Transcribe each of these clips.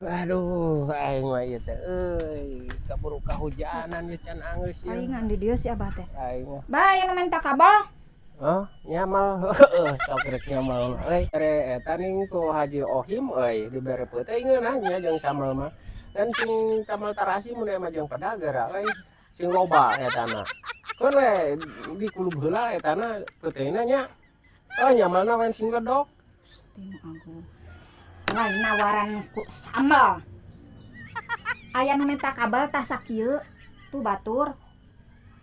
Aduh, aing mah ieu teh kaburu kahujanan ye can angeus ye. Palingan di dieu si Abah teh. Aing mah. Bah, yang minta kabel. Oh, nyamal heeh, sok rek nyamal mah euy. Are eta ning ku Haji Ohim euy dibere peuting nya jeung samal mah. Dan sing tamal tarasi mun mah jeung pedagara euy. Sing loba etana. Kan we di kulub heula etana peutingna nya. Oh, nyamalna wen sing ledok. Tinu aku. Lain nawaran ku sambal. Aya nu minta kabel tah sakieu. Tuh batur.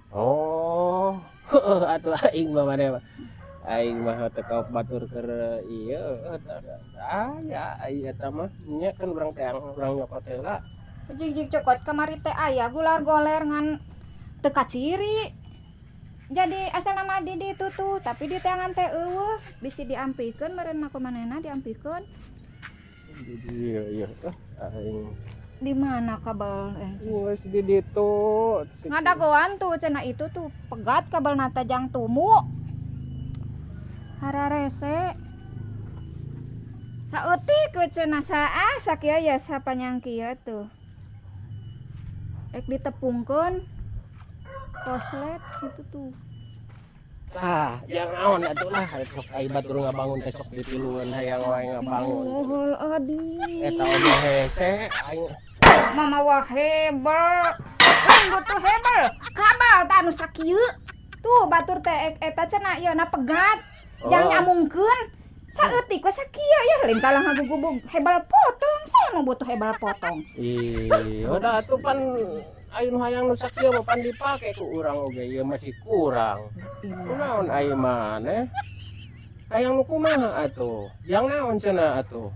Oh, heeh atuh aing mah mane mah. Aing mah teu kaok batur keur ieu ya ai eta mah nya kan urang teh urang nyokot heula. Jig cokot kamari teh aya gular goler ngan teu kaciri. Jadi asal nama di ditu tuh, tapi di tangan teh eueuh, bisi diampikeun meureun mah kumanehna diampikeun. Iya iya aing Di mana kabel geus di ditu. ngadagoan tuh cenah itu tuh pegat kabel nata jang tumu. Hararese. Saeutik we cenah saah sakieu ya sapanyang kieu tuh. Ek ditepungkeun koslet gitu tuh. Tah, yang naon atuh lah sok ai batur ngabangun teh sok ditilueun hayang wae ngabangun. Hol adi. Eta oge hese aing Mama wah hebel. Lain butuh hebel. Kabel tah anu sakieu. Tuh batur teh eta cenah ieu na pegat. Jang nyamungkeun. Saeutik we sakieu ya lain kalah ngagugubug hebel potong. Saya mau butuh hebel potong. iya da atuh pan aya nu hayang nu sakieu mah pan dipake ku urang oge ieu masih kurang. Kunaon ai maneh? Hayang nu kumaha atuh? Yang naon cenah atuh?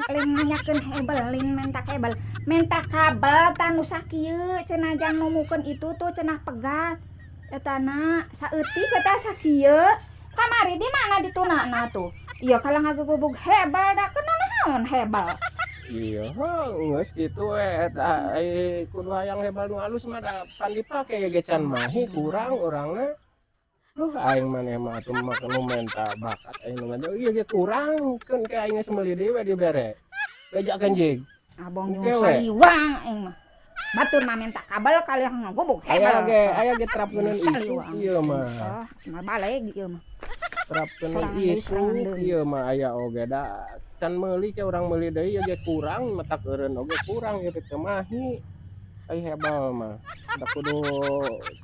Lain nanyakeun hebel, lain minta hebel. Minta kabel tah nu sakieu cenah jang numukeun itu tuh cenah pegat. Etana saeutik eta sakieu. Kamari di mana ditunana tuh? Iya kalah ngagugubug hebel da kenal naon hebel. Iya, geus kitu we eta ai kudu hayang hebal nu alus mah da pan dipake ge can mahi kurang urangna. Aing maneh mah atuh mah nu menta bakat aing nu menta ieu ge kurang keun ke aing geus meuli deui we dibere. Bejakeun jig. Abang Oke, jeung we. saliwang aing mah. Batur mah minta kabel kali ngagubug hebel. Aya ge terapkeun isu ieu mah. Oh, mah baleg ieu mah. Terapkeun Sorangan deui, isu sorangan deui. ieu mah aya oge da can meuli ke urang meuli deui ieu ge kurang matak eureun oge kurang ieu teh mahi. Ai hebal mah. Da kudu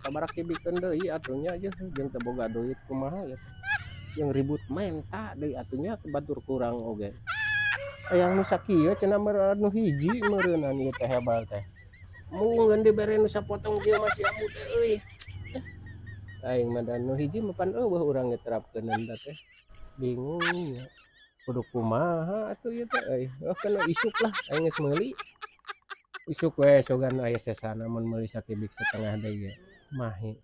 sabaraha kibikeun deui atuh nya jeung teu boga duit kumaha ya. Yang ribut menta deui atuh nya batur kurang oge. Hayang nu sakieu cenah meureun nu hiji meureunan ieu teh hebal teh. Mungkin dibere nu sapotong ieu masih amu teh euy. Aing mah dan nu hiji mah pan eueuh urang ngeterapkeun da teh. Bingung nya. Kudu kumaha atuh ieu teh euy. Kana isuk lah aing geus meuli. Isuk we sogan aya sesana mun meuli sakibik setengah deui ge. Mahi.